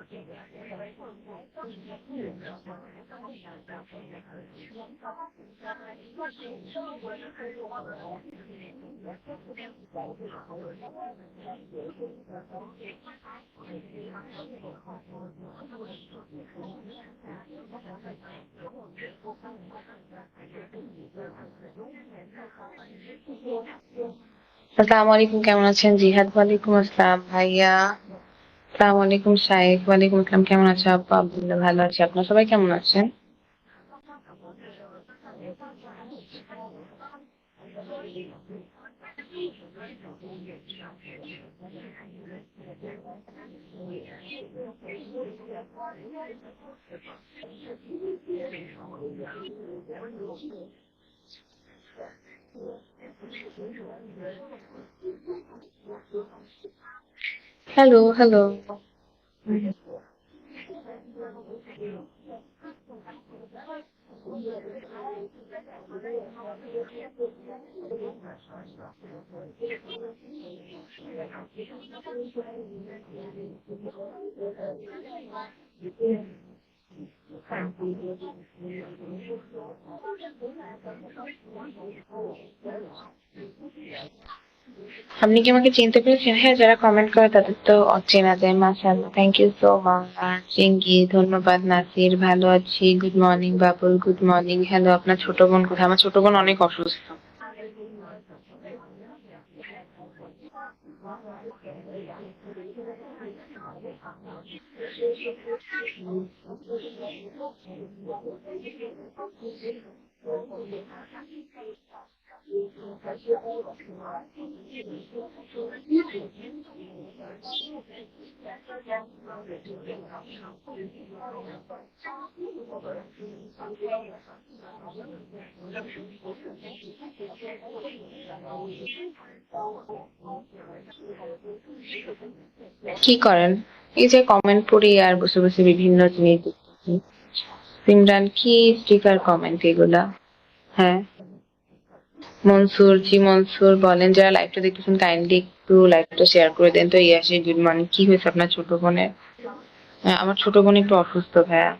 আসসালামু আলাইকুম, কেমন আছেন জিহাদ? ওয়ালাইকুম আসসালাম ভাইয়া। আসসালামু আলাইকুম শাইখ। ওয়ালাইকুম আসসালাম, কেমন আছে আপু? আলহামদুলিল্লাহ ভালো আছি। আপনারা সবাই কেমন আছেন? Hello, hello. আপনি কি আমাকে চিনতে পেরেছেন? হ্যাঁ, যারা কমেন্ট করে তাদের তো অচেনা যায়। মাশাআল্লাহ, thank you so much. Chinki, ধন্যবাদ। নাসির, ভালো আছি। Good morning Babul, good morning. Hello, আপনার ছোট বোন কোথায়? আমার ছোট বোন অনেক অসুস্থ। কি করেন? এই যে কমেন্ট পড়ি আর বসে বসে বিভিন্ন জিনিস দেখতেছি। সিমরান, কি স্টিকার কমেন্ট এগুলা? হ্যাঁ, মনসুর, জি মনসুর বলেন। যারা লাইভটা দেখতেছেন কাইন্ডলি একটু লাইভটা শেয়ার করে দেন তো। ইয়াসি, গুড মর্নিং। কি হয়েছে আপনার ছোট বোনের? আমার ছোট বোন একটু অসুস্থ ভাইয়া।